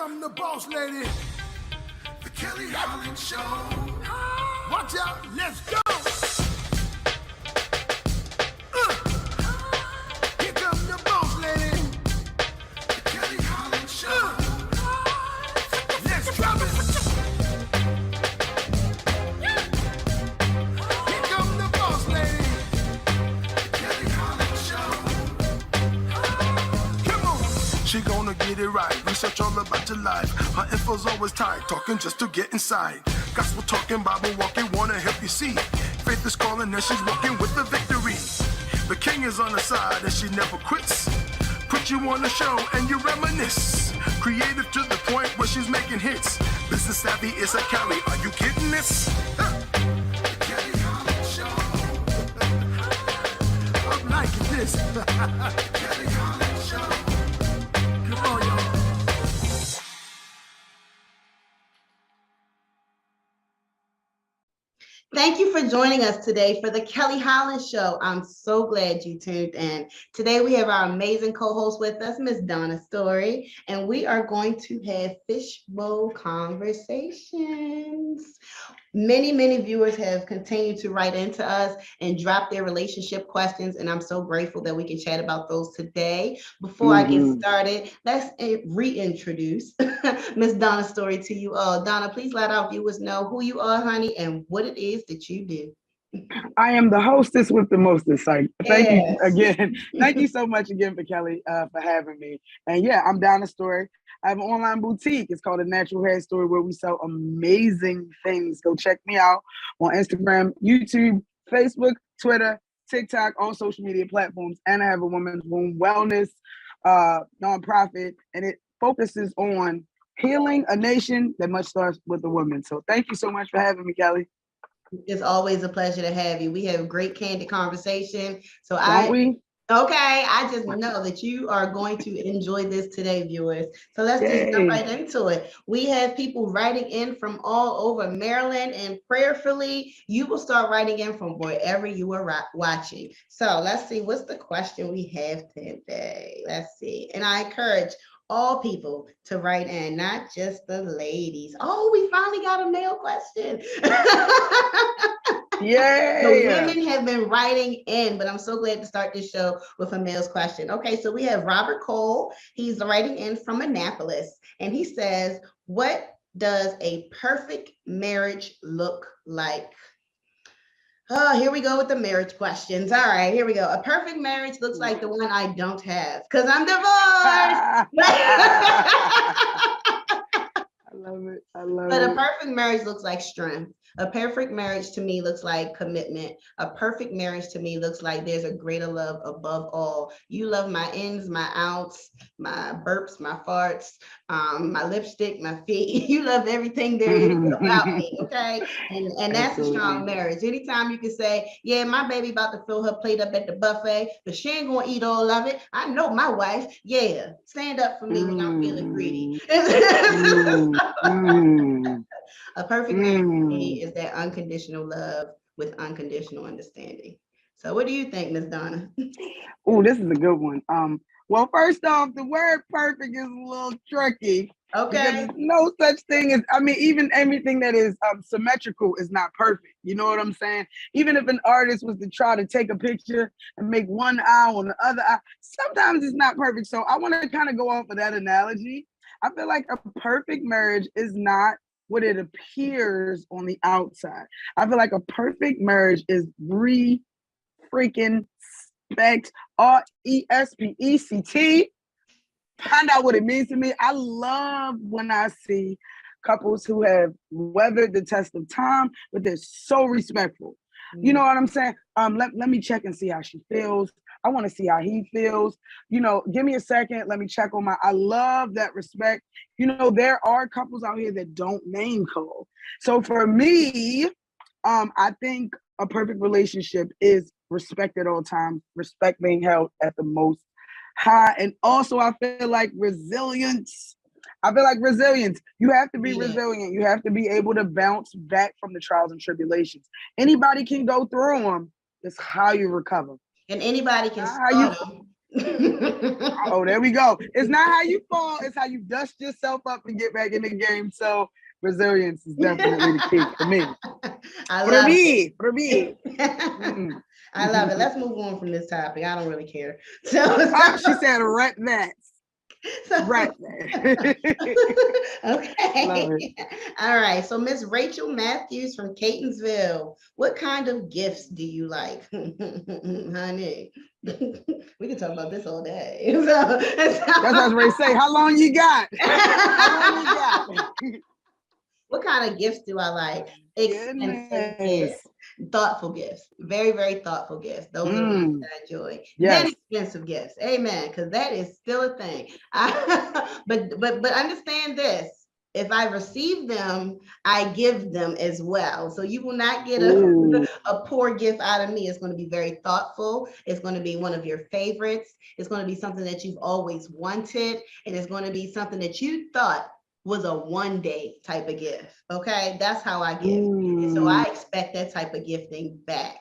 come the boss lady, the Kelly Holland Show. Watch out, let's go. Here come the boss lady, the Kelly Holland Show. Let's drop it. Here come the boss lady, the Kelly Holland Show. Come on. She gonna get it right, research all about your life. Her info's always tight, talking just to get inside. Gospel talking, Bible walking, wanna help you see. Faith is calling and she's walking with the victory. The king is on her side and she never quits. Put you on the show and you reminisce. Creative to the point where she's making hits. Business savvy is a Kelly, are you kidding this? Kelly Holland Show. I'm liking this. Kelly Holland Show. Come on, y'all. Thank you for joining us today for the Kelly Holland Show. I'm so glad you tuned in. Today we have our amazing co-host with us, Miss Donna Story, and we are going to have fishbowl conversations. Many viewers have continued to write into us and drop their relationship questions, and I'm so grateful that we can chat about those today. Before I get started, let's reintroduce Miss Donna Story to you all. Donna, please let our viewers know who you are, honey, and what it is that you do. I am the hostess with the mostest. Thank you again. Thank you so much again for Kelly for having me. And yeah, I'm Donna Story. I have an online boutique. It's called A Natural Hair Story, where we sell amazing things. Go check me out on Instagram, YouTube, Facebook, Twitter, TikTok, all social media platforms. And I have a women's womb wellness nonprofit, and it focuses on healing a nation that much starts with the woman. So thank you so much for having me, Kelly. It's always a pleasure to have you. We have great candid conversation. So I just know that you are going to enjoy this today, viewers. So let's just jump right into it. We have people writing in from all over Maryland, and prayerfully, you will start writing in from wherever you are watching. So let's see, what's the question we have today? Let's see. And I encourage all people to write in, not just the ladies. Oh, we finally got a male question. Yay! The women have been writing in, but I'm so glad to start this show with a male's question. Okay, so we have Robert Cole. He's writing in from Annapolis, and he says, what does a perfect marriage look like? Oh, here we go with the marriage questions. All right, here we go. A perfect marriage looks like the one I don't have because I'm divorced. I love it. I love But it. a perfect marriage looks like strength. A perfect marriage to me looks like commitment. A perfect marriage to me looks like there's a greater love above all. You love my ins, my outs, my burps, my farts, my lipstick, my feet. You love everything there is about me, okay? And that's a strong marriage. Anytime you can say, yeah, my baby about to fill her plate up at the buffet, but she ain't gonna eat all of it. I know my wife, yeah, stand up for me when I'm feeling greedy. A perfect marriage to me is that unconditional love with unconditional understanding. So what do you think, Ms. Donna? Oh, this is a good one. Well, first off, the word perfect is a little tricky. Okay. Because there's no such thing as, even everything that is symmetrical is not perfect. You know what I'm saying? Even if an artist was to try to take a picture and make one eye on the other eye, sometimes it's not perfect. So I want to kind of go off of that analogy. I feel like a perfect marriage is not what it appears on the outside. I feel like a perfect marriage is freaking respect, RESPECT. Find out what it means to me. I love when I see couples who have weathered the test of time, but they're so respectful. You know what I'm saying? Let me check and see how she feels. I want to see how he feels. You know, give me a second. Let me check on I love that respect. You know, there are couples out here that don't name call. So for me, I think a perfect relationship is respect at all times, respect being held at the most high. And also I feel like resilience. You have to be resilient. You have to be able to bounce back from the trials and tribulations. Anybody can go through them. It's how you recover. And anybody can start them. Oh, there we go. It's not how you fall, it's how you dust yourself up and get back in the game. So resilience is definitely the key for me. I love it. For me. I love it. Let's move on from this topic. I don't really care. So she said right that. Right there. Okay. All right. So Miss Rachel Matthews from Catonsville, what kind of gifts do you like? Honey, we can talk about this all day. That's what I was ready to say. How long you got? How long you got? What kind of gifts do I like? Expensive gifts, thoughtful gifts, very, very thoughtful gifts. Those are the ones that I enjoy. Yes. Then expensive gifts, amen, because that is still a thing. But understand this: if I receive them, I give them as well. So you will not get a poor gift out of me. It's going to be very thoughtful. It's going to be one of your favorites. It's going to be something that you've always wanted, and it's going to be something that you thought was a one-day type of gift. Okay, that's how I give. And so I expect that type of gifting back.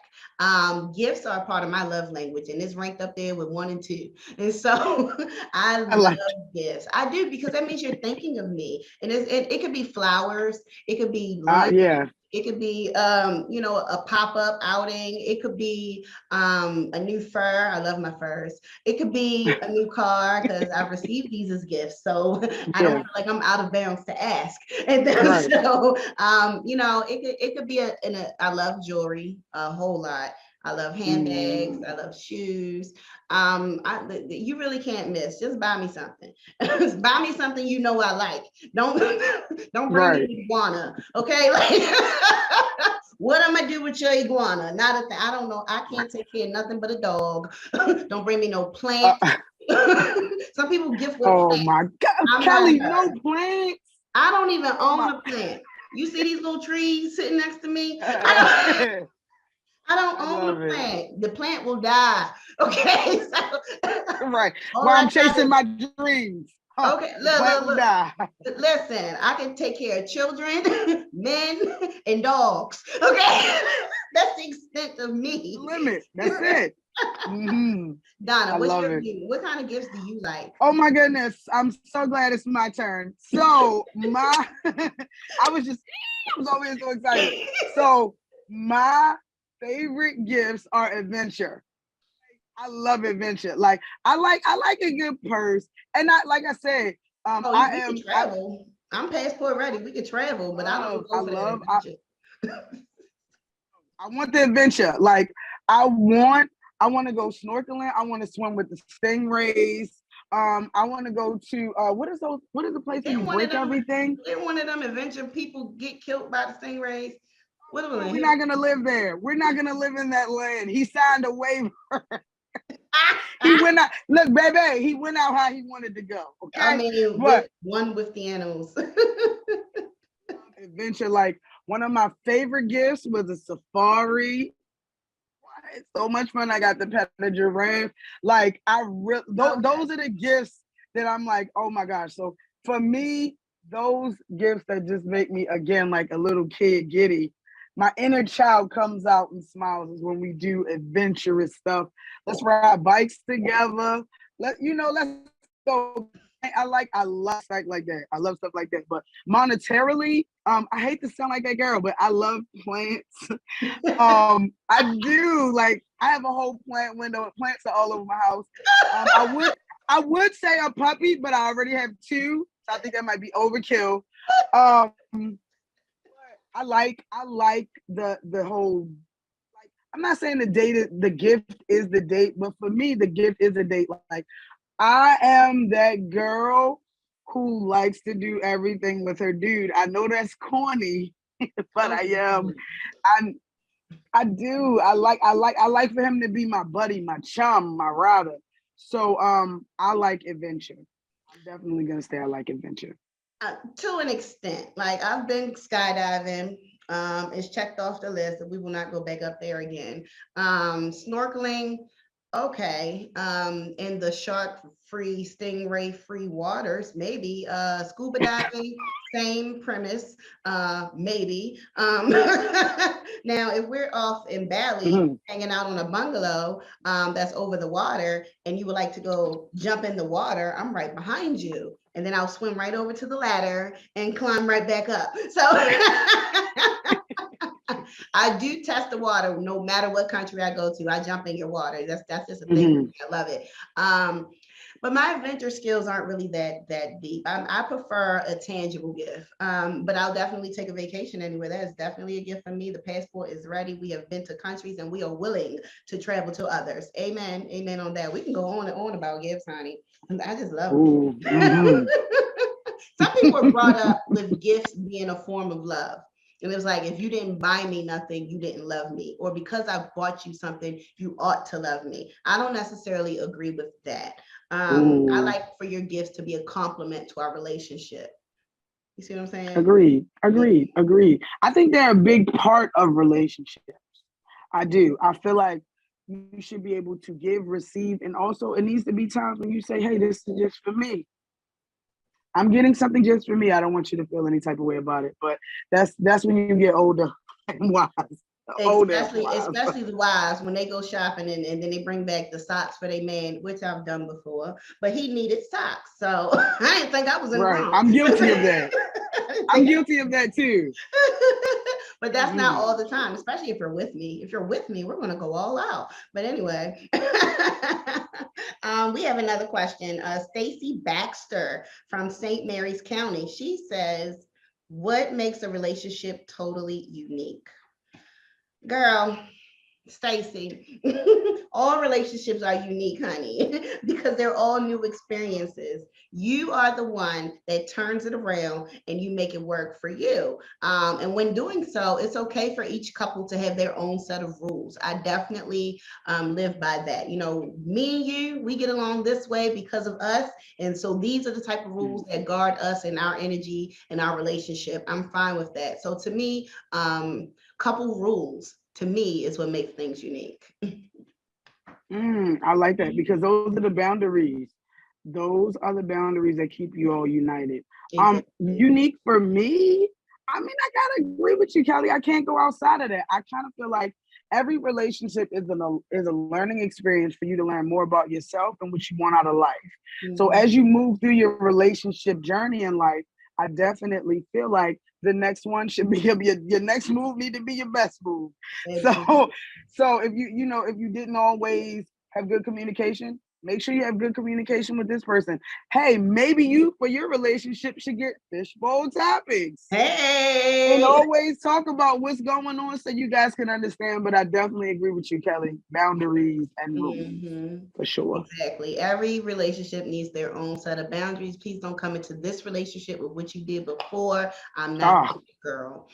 Gifts are part of my love language, and it's ranked up there with 1 and 2. And so I love gifts. I do, because that means you're thinking of me. And it could be flowers, it could be lunch, it could be a pop-up outing, it could be a new fur. I love my furs. It could be a new car, because I've received these as gifts, so I don't feel like I'm out of bounds to ask. And then so it could be I love jewelry a whole lot. I love handbags. I love shoes. You really can't miss. Just buy me something. Buy me something you know I like. Don't bring me iguana. Okay, like what I'm gonna do with your iguana? Not a thing. I don't know. I can't take care of nothing but a dog. Don't bring me no plant. Some people gift with plants. My God, Kelly, no plants. I don't even own a plant. You see these little trees sitting next to me? I don't own the plant. The plant will die. Okay. So, right. While I'm chasing my dreams. Okay. Look. Listen, I can take care of children, men, and dogs. Okay. That's the extent of me. Limit. That's it. Donna, what's your view? What kind of gifts do you like? Oh my goodness. I'm so glad it's my turn. So I was always so excited. So my favorite gifts are adventure. I love adventure. Like I like a good purse, and like I said, can travel. I'm passport ready. We could travel, but I don't go for that adventure. I want the adventure. Like I want to go snorkeling. I want to swim with the stingrays. I want to go to what is the place where you break everything? They're one of them adventure people get killed by the stingrays. We're not gonna live there. We're not gonna live in that land. He signed a waiver. He went out. Look, baby, he went out how he wanted to go. Okay. I mean, one with the animals. Adventure, like one of my favorite gifts was a safari. It's so much fun. I got to pet a giraffe. Like those are the gifts that I'm like, oh my gosh. So for me, those gifts that just make me again like a little kid giddy. My inner child comes out and smiles is when we do adventurous stuff. Let's ride bikes together. Let's go. I love stuff like that. I love stuff like that. But monetarily, I hate to sound like that girl, but I love plants. I do. Like I have a whole plant window. Plants are all over my house. I would say a puppy, but I already have 2. So I think that might be overkill. I like the whole, like, I'm not saying the gift is the date, but for me, the gift is a date. Like, I am that girl who likes to do everything with her dude. I know that's corny, but I am. I do. I like for him to be my buddy, my chum, my rider. So I like adventure. I'm definitely gonna say I like adventure. To an extent, like I've been skydiving. It's checked off the list, and we will not go back up there again. Snorkeling, Okay, in the shark-free, stingray-free waters, maybe. Scuba diving, same premise, maybe. Now, if we're off in Bali, hanging out on a bungalow that's over the water, and you would like to go jump in the water, I'm right behind you. And then I'll swim right over to the ladder and climb right back up. So I do test the water no matter what country I go to. I jump in your water. That's just a thing. I love it. But my adventure skills aren't really that deep. I prefer a tangible gift. But I'll definitely take a vacation anywhere. That is definitely a gift for me. The passport is ready. We have been to countries and we are willing to travel to others. Amen. Amen on that. We can go on and on about gifts, honey. I just love them. Some people were brought up with gifts being a form of love. And it was like, if you didn't buy me nothing, you didn't love me. Or because I bought you something, you ought to love me. I don't necessarily agree with that. I like for your gifts to be a compliment to our relationship. You see what I'm saying? Agreed. I think they're a big part of relationships. I do. I feel like you should be able to give, receive, and also it needs to be times when you say, hey, this is just for me. I'm getting something just for me. I don't want you to feel any type of way about it. But that's when you get older and wise. Especially the wives when they go shopping and then they bring back the socks for their man, which I've done before. But he needed socks, so I didn't think I was in the wrong. I'm guilty of that. I'm guilty of that too. But that's not all the time, especially if you're with me. If you're with me, we're gonna go all out. But anyway, we have another question. Stacy Baxter from St. Mary's County. She says, "What makes a relationship totally unique?" Girl, Stacy, all relationships are unique, honey, because they're all new experiences. You are the one that turns it around and you make it work for you. And when doing so, it's okay for each couple to have their own set of rules. I definitely live by that. You know, me and you, we get along this way because of us. And so these are the type of rules that guard us and our energy and our relationship. I'm fine with that. So to me, couple rules to me is what makes things unique. I like that because those are the boundaries. Those are the boundaries that keep you all united. Exactly. Unique for me, I mean, I gotta agree with you, Kelly. I can't go outside of that. I kind of feel like every relationship is a learning experience for you to learn more about yourself and what you want out of life. So as you move through your relationship journey in life, I definitely feel like the next one should be your next move need to be your best move. So if you didn't always have good communication, make sure you have good communication with this person. Hey, maybe you for your relationship should get fishbowl topics. Hey, and always talk about what's going on so you guys can understand. But I definitely agree with you, Kelly. Boundaries and rules for sure. Exactly. Every relationship needs their own set of boundaries. Please don't come into this relationship with what you did before. I'm not your girl.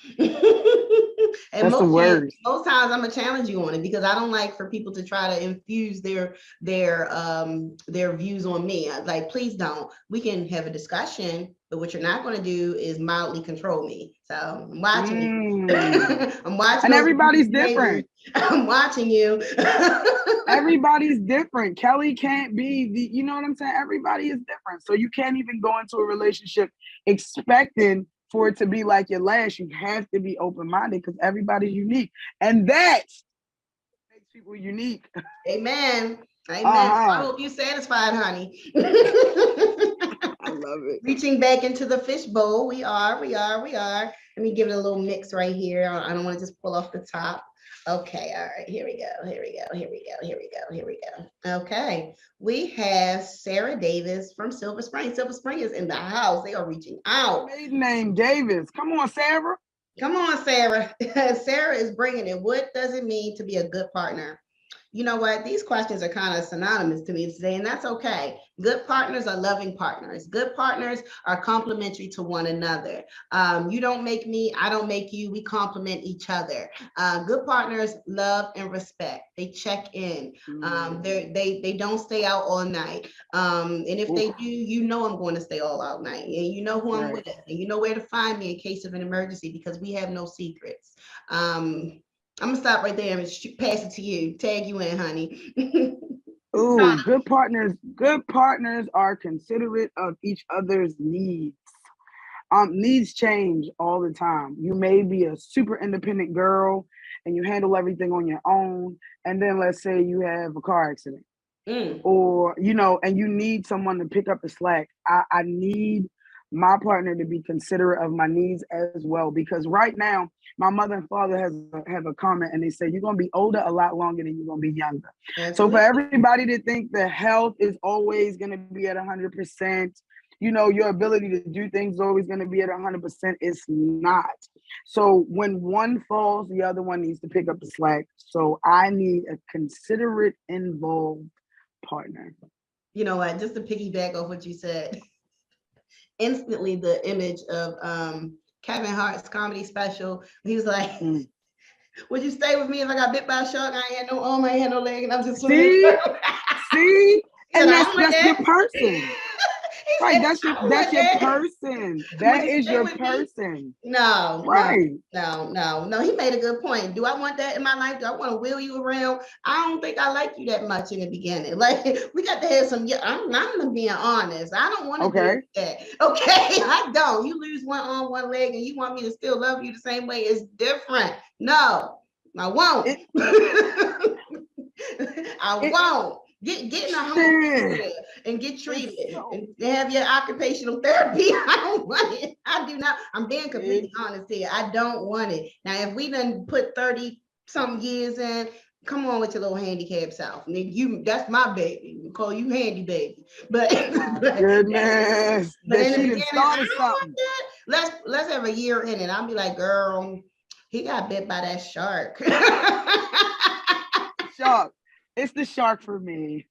And that's most times I'm gonna challenge you on it because I don't like for people to try to infuse their views on me. Like, please don't. We can have a discussion, but what you're not going to do is mildly control me. So I'm watching you. I'm watching. And everybody's different. I'm watching you. Everybody's different. Kelly can't be you know what I'm saying? Everybody is different. So you can't even go into a relationship expecting for it to be like your last. You have to be open-minded because everybody's unique. And that makes people unique. Amen. I hope you're satisfied, honey. I love it. Reaching back into the fishbowl. We are. Let me give it a little mix right here. I don't want to just pull off the top. Okay, all right, here we go. Okay, we have Sarah Davis from Silver Spring. Silver Spring is in the house. They are reaching out. Maiden name Davis. Come on, Sarah. Come on, Sarah. Sarah is bringing it. What does it mean to be a good partner? You know what? These questions are kind of synonymous to me today, and that's okay. Good partners are loving partners. Good partners are complementary to one another. You don't make me, I don't make you. We complement each other. Good partners love and respect. They check in. They don't stay out all night. And if they do, you know I'm going to stay all out night, and you know who I'm with, and you know where to find me in case of an emergency because we have no secrets. I'm gonna stop right there and pass it to you. Tag you in, honey. Ooh, good partners are considerate of each other's needs. Needs change all the time. You may be a super independent girl and you handle everything on your own. And then let's say you have a car accident or, and you need someone to pick up the slack. I need my partner to be considerate of my needs as well, because right now my mother and father have a comment and they say, you're going to be older a lot longer than you're going to be younger. Absolutely. So for everybody to think that health is always going to be at 100%, your ability to do things is always going to be at 100%. It's not. So when one falls, the other one needs to pick up the slack. So I need a considerate, involved partner. You know what? Just to piggyback off what you said, instantly the image of Kevin Hart's comedy special. He was like, would you stay with me if I got bit by a shark? I ain't had no arm, I ain't had no leg, and I'm just see, and that's your person. Right, that's your person. That is your person. No, right. No. He made a good point. Do I want that in my life? Do I want to wheel you around? I don't think I like you that much in the beginning. Like, we got to have some. I'm being honest. I don't want to do that. Okay, I don't. You lose one arm, one leg, and you want me to still love you the same way? It's different. No, I won't. I won't. Get in a home and get treated and have your occupational therapy. I don't want it. I do not. I'm being completely honest here. I don't want it. Now, if we done put 30-some years in, come on with your little handicap self. That's my baby. We call you handy baby. But goodness. But in the beginning, I don't want that. Let's have a year in it. I'll be like, girl, he got bit by that shark. Shark. It's the shark for me.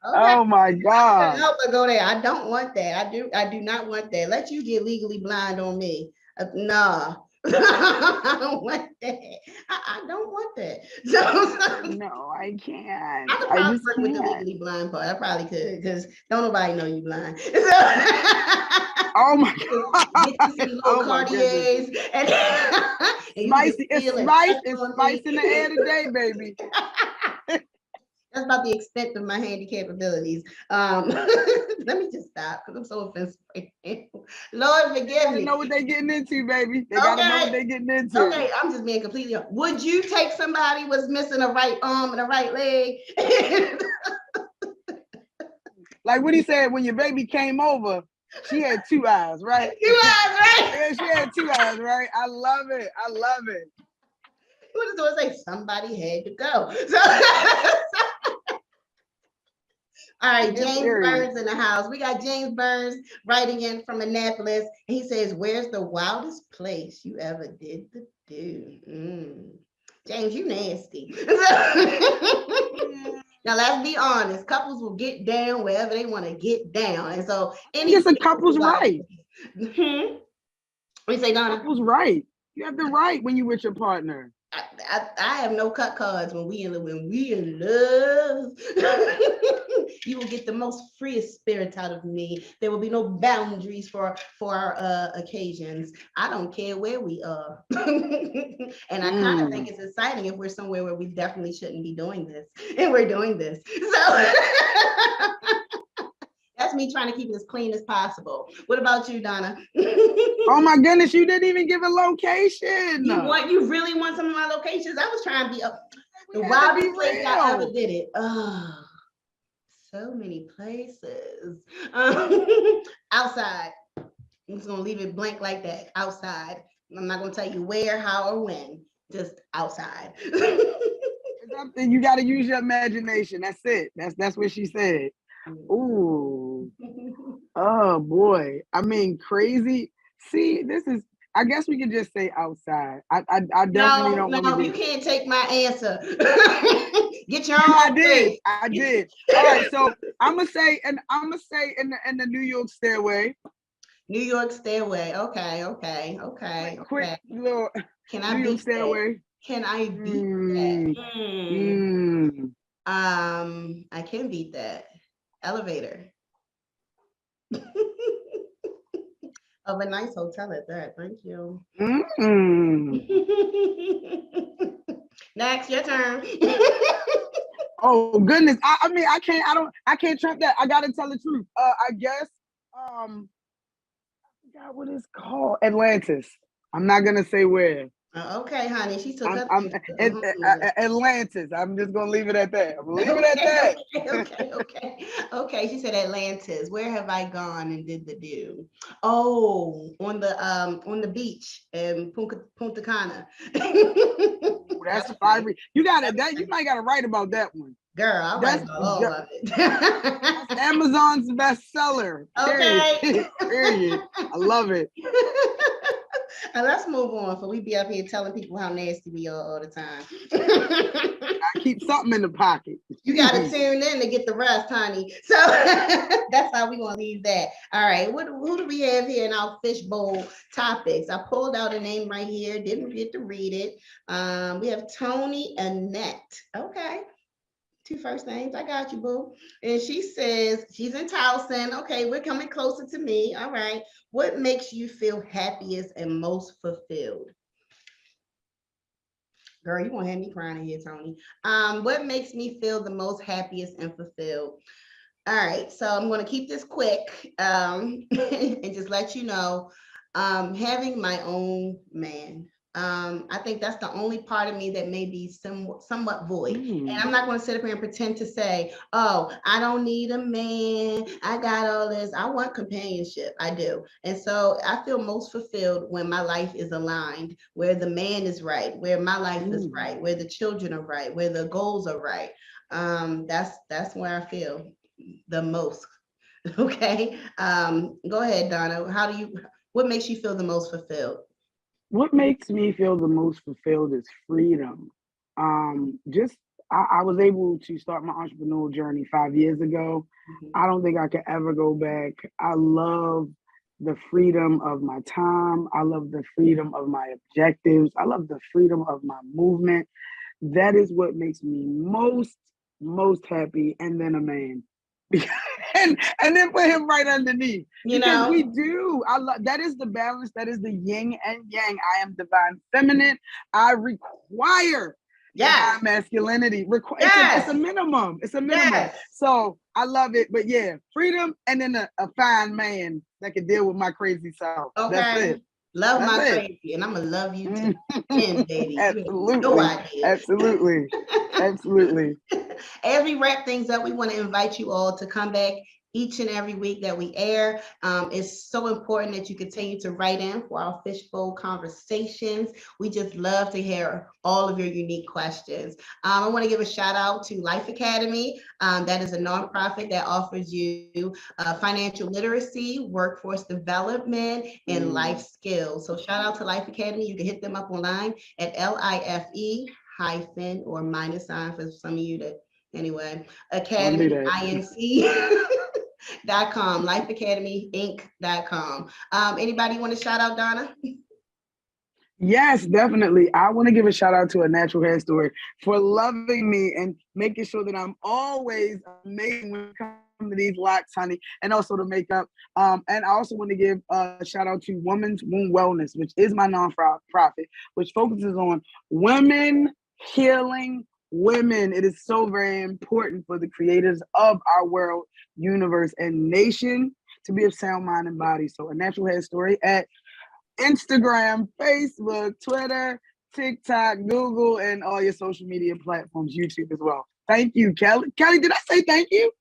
Oh my God. I help her go there. I don't want that. I do not want that. Let you get legally blind on me. Nah. I don't want that. I don't want that. So, no, I can't. I could probably work with the legally blind part. I probably could, because don't nobody know you blind. So, oh my God. Get you some little Cartiers and spicy. It's spice in the air today, baby. That's about the extent of my handicap abilities. Let me just stop because I'm so offensive. Lord, forgive me. They know what they're getting into, baby. They gotta know what they're getting into. Okay, I'm just being completely honest. Would you take somebody was missing a right arm and a right leg? Like what he said, when your baby came over, she had 2 eyes, right? 2 eyes, right? Yeah, she had 2 eyes, right? I love it. What does it say? Somebody had to go. All right, James Burns in the house. We got James Burns writing in from Annapolis. He says, where's the wildest place you ever did the do? James, you nasty. Now, let's be honest. Couples will get down wherever they want to get down. And so, it's a couple's right. What do you say, Donna? Couple's right. You have the right when you're with your partner. I have no cut cards when we in love. You will get the most freest spirit out of me. There will be no boundaries for our occasions. I don't care where we are. And I kind of think it's exciting if we're somewhere where we definitely shouldn't be doing this, and we're doing this. So that's me trying to keep it as clean as possible. What about you, Donna? Oh my goodness, you didn't even give a location. You really want some of my locations? I was trying to be the wildest place I ever did it. Oh, so many places. Outside. I'm just gonna leave it blank like that. Outside. I'm not gonna tell you where, how, or when. Just outside. You got to use your imagination. That's it. That's what she said. Ooh. Oh boy. I mean, crazy. See, I guess we could just say outside. I definitely don't want to. No, you can't take my answer. Get your own. I did. All right, so I'm gonna say in the New York Stairway. New York Stairway. Okay. Quick little. Can I beat that? Can I beat that? I can beat that. Elevator. Of a nice hotel at that. Thank you. Next, your turn. Oh goodness. I mean, I can't trump that. I gotta tell the truth. I guess I forgot what it's called. Atlantis. I'm not gonna say where. Okay, honey. She took her Atlantis. I'm just gonna leave it at that. Okay. She said Atlantis. Where have I gone and did the do? Oh, on the beach in Punta Cana. That's fiery. You might gotta write about that one. Girl, I'll write about all of it. That's Amazon's bestseller. Okay. Period. I love it. And let's move on, for we be up here telling people how nasty we are all the time. I keep something in the pocket. You got to tune in to get the rest, honey. So that's how we gonna leave that. All right, who do we have here in our fishbowl topics? I pulled out a name right here, didn't get to read it. We have Tony Annette. Okay. 2 first names. I got you, boo. And she says she's in Towson. Okay, we're coming closer to me. All right. What makes you feel happiest and most fulfilled? Girl, you won't have me crying in here, Tony. What makes me feel the most happiest and fulfilled? All right, so I'm going to keep this quick and just let you know, having my own man. I think that's the only part of me that may be somewhat void. And I'm not going to sit up here and pretend to say, oh, I don't need a man. I got all this. I want companionship. I do. And so I feel most fulfilled when my life is aligned, where the man is right, where my life is right, where the children are right, where the goals are right. That's where I feel the most. Okay. Go ahead, Donna. What makes you feel the most fulfilled? What makes me feel the most fulfilled is freedom. I was able to start my entrepreneurial journey 5 years ago. I don't think I could ever go back. I love the freedom of my time. I love the freedom of my objectives. I love the freedom of my movement. That is what makes me most happy. And then a man. and then put him right underneath. Because we do. That is the balance. That is the yin and yang. I am divine feminine. I require divine masculinity. It's a minimum. It's a minimum. Yes. So I love it. But yeah, freedom and then a fine man that can deal with my crazy self. Okay. That's it. Love my crazy, and I'm gonna love you to the end, baby. Absolutely. No idea. Absolutely. Absolutely. As we wrap things up, we want to invite you all to come back each and every week that we air. It's so important that you continue to write in for our fishbowl conversations. We just love to hear all of your unique questions. I want to give a shout out to Life Academy. That is a nonprofit that offers you financial literacy, workforce development, and life skills. So shout out to Life Academy. You can hit them up online at LIFE- or minus sign for some of you that, anyway, Academy, INC.com, lifeacademyinc.com. Anybody want to shout out, Donna? Yes, definitely. I want to give a shout out to A Natural Hair Story for loving me and making sure that I'm always amazing when it comes to these locks, honey, and also the makeup. And I also want to give a shout out to Women's Womb Wellness, which is my nonprofit, which focuses on women healing women. It is so very important for the creators of our world, universe, and nation to be of sound mind and body. So A Natural Hair Story at Instagram, Facebook, Twitter, TikTok, Google, and all your social media platforms, YouTube as well. Thank you, Kelly. Kelly, did I say thank you?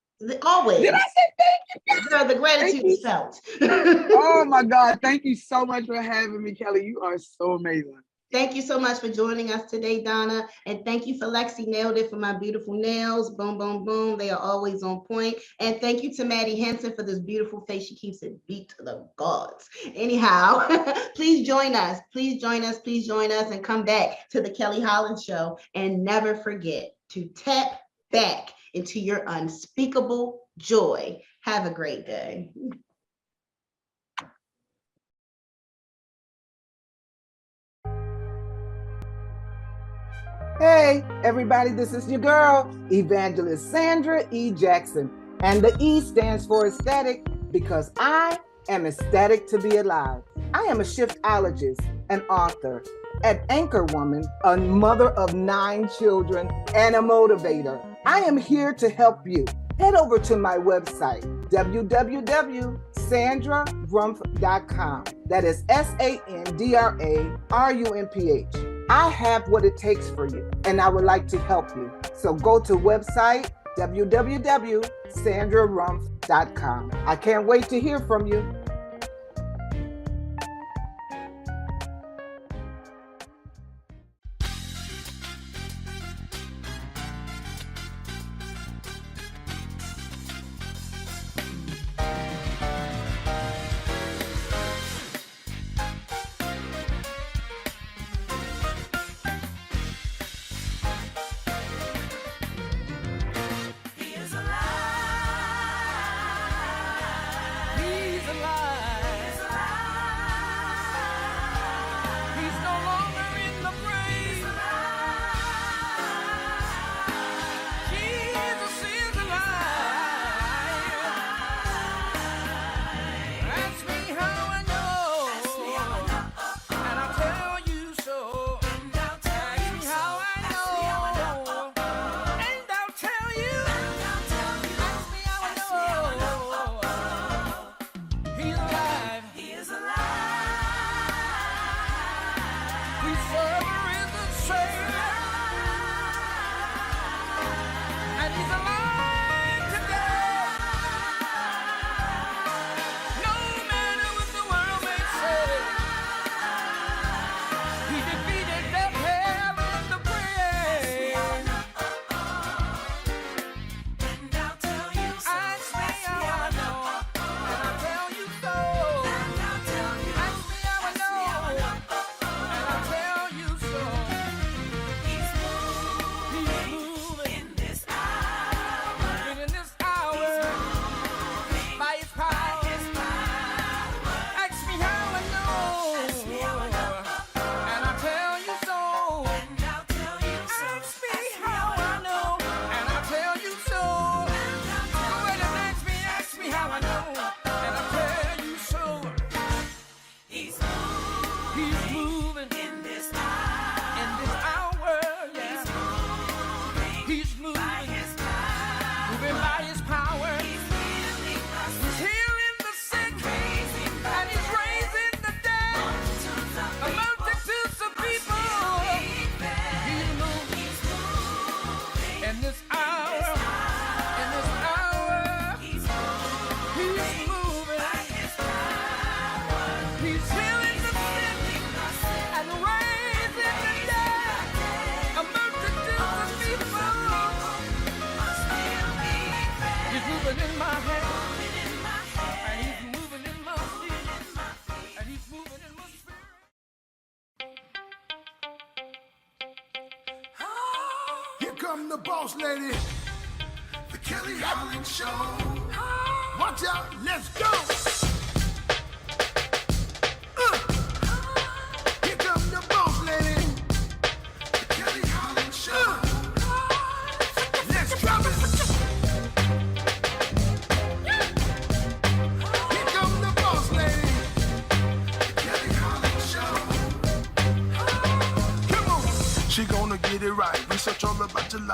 Always. Did I say thank you? Girl, the gratitude is felt. Oh my God. Thank you so much for having me, Kelly. You are so amazing. Thank you so much for joining us today, Donna. And thank you for Lexi Nailed It for my beautiful nails. Boom, boom, boom. They are always on point. And thank you to Maddie Henson for this beautiful face. She keeps it beat to the gods. Anyhow, please join us. Please join us. Please join us and come back to the Kelly Holland Show. And never forget to tap back into your unspeakable joy. Have a great day. Hey, everybody, this is your girl, Evangelist Sandra E. Jackson. And the E stands for ecstatic because I am ecstatic to be alive. I am a shiftologist, an author, an anchor woman, a mother of 9 children, and a motivator. I am here to help you. Head over to my website, www.sandrarumph.com. That is SANDRARUMPH. I have what it takes for you, and I would like to help you. So go to website www.sandrarumph.com. I can't wait to hear from you. Come the boss lady, the Kelly Holland Show. Watch out, let's go. Here come the boss lady, the Kelly Holland Show. Let's drop it. Here come the boss lady, the Kelly Holland Show. Come on, she gonna get it right. Research all about your life.